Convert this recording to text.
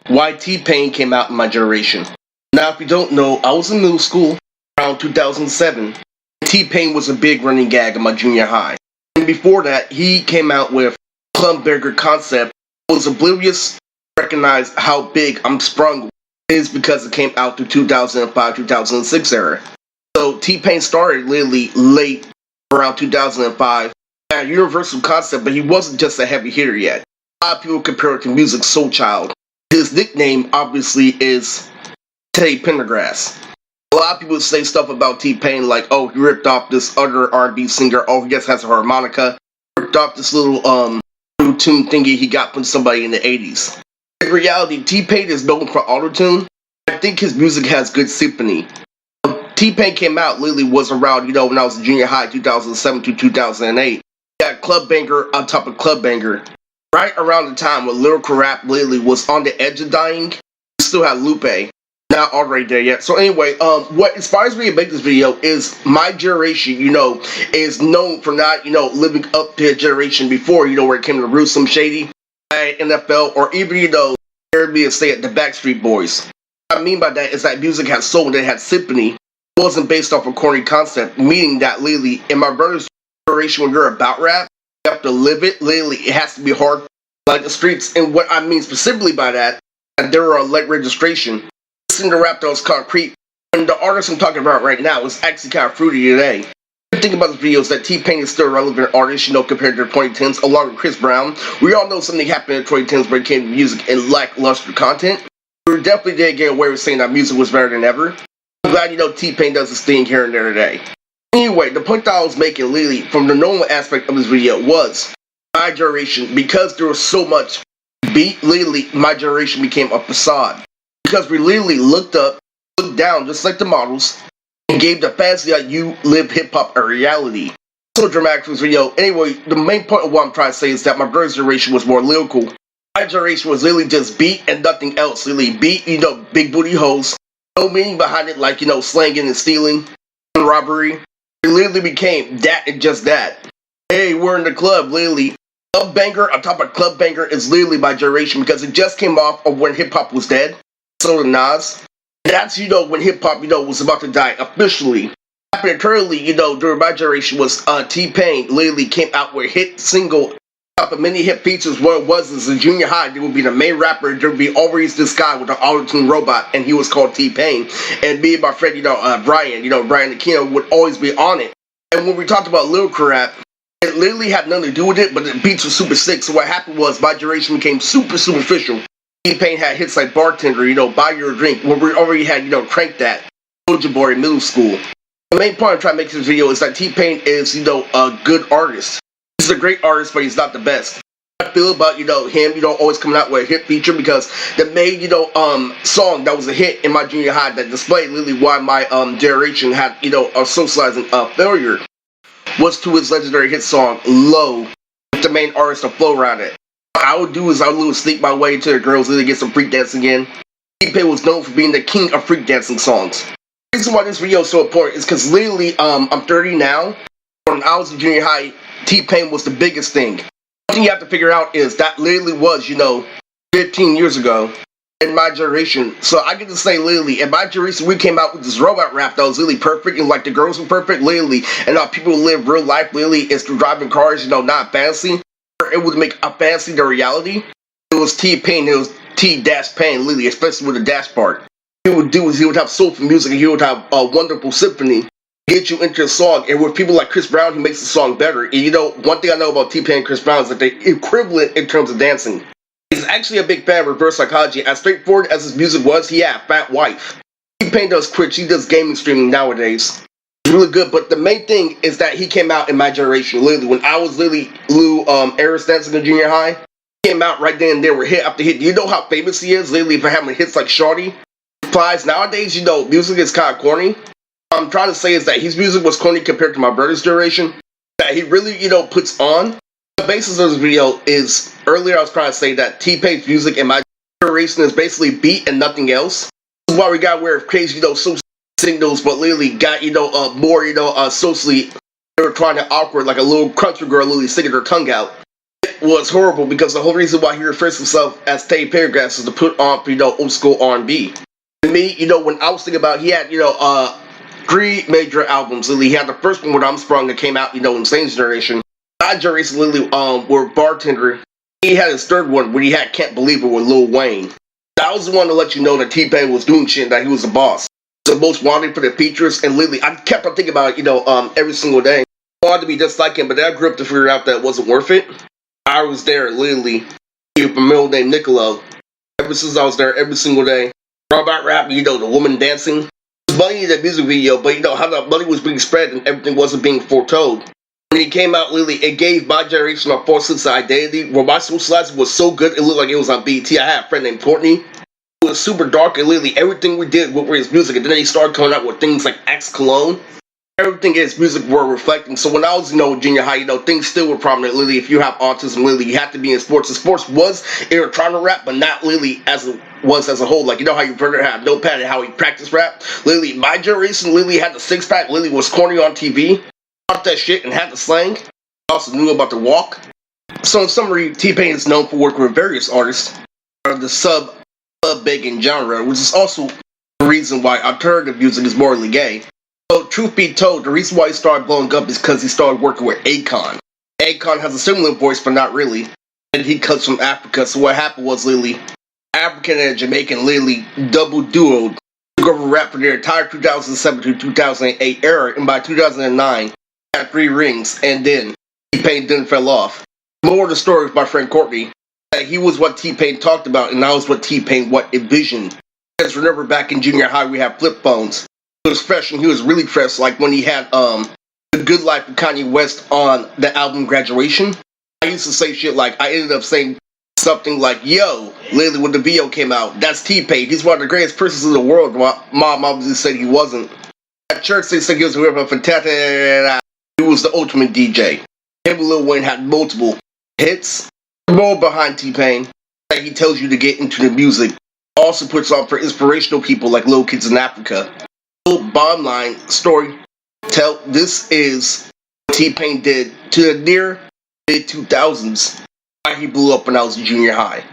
why T-Pain came out in my generation. Now, if you don't know, I was in middle school around 2007. T-Pain was a big running gag in my junior high. And before that, he came out with Club Banger Concept. I was oblivious to recognize how big I'm sprung is because it came out through 2005-2006 era. So T-Pain started literally late around 2005 at Universal Concept, but he wasn't just a heavy hitter yet. A lot of people compare it to Music Soul Child. His nickname obviously is Teddy Pendergrass. A lot of people say stuff about T-Pain like, oh, he ripped off this other R&B singer, oh, he just has a harmonica, ripped off this little tune thingy he got from somebody in the 80s. In reality, T-Pain is known for autotune. I think his music has good symphony. T-Pain came out, literally was around, when I was in junior high, 2007 to 2008. He got Club Banger on top of Club Banger. Right around the time when lyrical rap literally was on the edge of dying, we still had Lupe. Not already there yet. So anyway, what inspires me to make this video is my generation, is known for not, living up to a generation before, where it came to Rusum Shady, NFL, or even, heard me say it, the Backstreet Boys. What I mean by that is that music had soul and it had symphony. It wasn't based off a corny concept, meaning that literally, in my brother's generation, when you're about rap, you have to live it. Literally, it has to be hard, like the streets. And what I mean specifically by that, there were late registration. Listening to rap that was concrete, and the artist I'm talking about right now is actually kind of fruity today. The thing about this video is that T-Pain is still a relevant artist, compared to the 2010s, along with Chris Brown. We all know something happened in the 2010s when it came to music and lackluster content. We definitely didn't get away with saying that music was better than ever. I'm glad, T-Pain does his thing here and there today. Anyway, the point that I was making, literally, from the normal aspect of this video was my generation, because there was so much beat, literally, my generation became a facade. Because we literally looked up, looked down, just like the models, and gave the fantasy that you live hip-hop a reality. So dramatic for this video. Anyway, the main point of what I'm trying to say is that my brother's generation was more lyrical. My generation was literally just beat and nothing else. Literally beat, big booty hoes. No meaning behind it, like, slanging and stealing, and robbery. It literally became that and just that. Hey, we're in the club, literally. Club Banger on top of Club Banger is literally my generation because it just came off of when hip-hop was dead. So did Nas. That's, when hip-hop, was about to die officially. Happening currently, during my generation was T-Pain literally came out with a hit single, top of many hit features. What it was is in junior high, there would be the main rapper, there would be always this guy with an auto-tune robot, and he was called T-Pain. And me and my friend, Brian, Brian Akon would always be on it. And when we talked about lyrical rap, it literally had nothing to do with it, but the beats were super sick. So what happened was my generation became super superficial. T-Pain had hits like Bartender, Buy Your Drink, where we already had, Crank That, Soldier Boy in middle school. The main point I'm trying to make this video is that T-Pain is, a good artist. He's a great artist, but he's not the best. I feel about, him, always coming out with a hit feature because the main, song that was a hit in my junior high that displayed literally why my, generation had, a socializing, failure was to his legendary hit song, Low, with the main artist of flow around it. I would do is I would sneak my way to the girls and get some freak dancing in. T-Pain was known for being the king of freak dancing songs. The reason why this video is so important is because literally, I'm 30 now. When I was in junior high, T-Pain was the biggest thing. One thing you have to figure out is that literally was, 15 years ago in my generation. So I get to say literally, in my generation, we came out with this robot rap that was really perfect, and like the girls were perfect, literally, and people who live real life, literally, is through driving cars, not fantasy. It would make a fantasy the reality. It was T-Pain, it was T-Pain, literally, especially with the dash part. He would do is he would have soulful music and he would have a wonderful symphony, get you into a song. And with people like Chris Brown, he makes the song better. And one thing I know about T-Pain and Chris Brown is that they're equivalent in terms of dancing. He's actually a big fan of reverse psychology. As straightforward as his music was, he had a fat wife. T-Pain does Twitch, he does gaming streaming nowadays. Really good, but the main thing is that he came out in my generation. Literally, when I was literally Aris dancing in junior high, he came out right then and there with hit after hit. Do you know how famous he is? Literally, for having hits like Shorty. Replies. Nowadays, music is kind of corny. What I'm trying to say is that his music was corny compared to my brother's generation. That he really, puts on. The basis of this video is earlier I was trying to say that T-Pain's music in my generation is basically beat and nothing else. This is why we got aware of crazy, social signals, but literally got, more, socially, they were trying to awkward, like a little country girl literally sticking her tongue out. was horrible because the whole reason why he refers to himself as Tay Paragraphs is to put on, old school R&B. To me, when I was thinking about, he had, 3 major albums. Literally, he had the first one when I'm Sprung that came out, in Same Generation. My generation, literally, were Bartender. He had his third one where he had Can't Believe It with Lil Wayne. That was the one to let you know that T-Pain was doing shit and that he was the boss. The most wanted for the features, and literally, I kept on thinking about it, every single day. I wanted to be just like him, but then I grew up to figure out that it wasn't worth it. I was there, literally, with a middle name Niccolo. Ever since I was there every single day. Robot rap, the woman dancing. It was funny in the music video, but how the money was being spread and everything wasn't being foretold. When he came out, literally, it gave my generation a false sense of identity, where my socializing was so good, it looked like it was on BT. I had a friend named Courtney. It was super dark, and literally everything we did with his music, and then he started coming out with things like X Cologne. Everything in his music were reflecting. So when I was, junior high, things still were prominent. Literally, if you have autism, literally, you have to be in sports. And sports was, they were trying to rap, but not literally as it was as a whole. Like, how you Burger had Notepad and how he practiced rap. Literally, my generation, literally had the six-pack. Literally was corny on TV. Got that shit and had the slang. Also knew about the walk. So in summary, T-Pain is known for working with various artists of the sub-begging genre, which is also the reason why alternative music is morally gay. So, truth be told, the reason why he started blowing up is because he started working with Akon. Akon has a similar voice, but not really. And he comes from Africa, so what happened was literally African and Jamaican literally double duoed, took over rap for their entire 2007 to 2008 era, and by 2009, had 3 rings, and then T-Pain didn't fell off. More of the story with my friend Courtney, that he was what T-Pain talked about, and I was what T-Pain envisioned. Because remember, back in junior high, we had flip phones. He was fresh, and he was really fresh, like when he had The Good Life of Kanye West on the album Graduation. I used to say shit like, I ended up saying something like, yo, literally when the video came out, that's T-Pain, he's one of the greatest persons in the world. My mom obviously said he wasn't. At church, they said he was a fantastic. He was the ultimate DJ. Him and Lil Wayne had multiple hits. More behind T-Pain, that he tells you to get into the music. Also puts on for inspirational people like little kids in Africa. Bottom line story this is what T-Pain did to the near mid 2000s. Why he blew up when I was in junior high.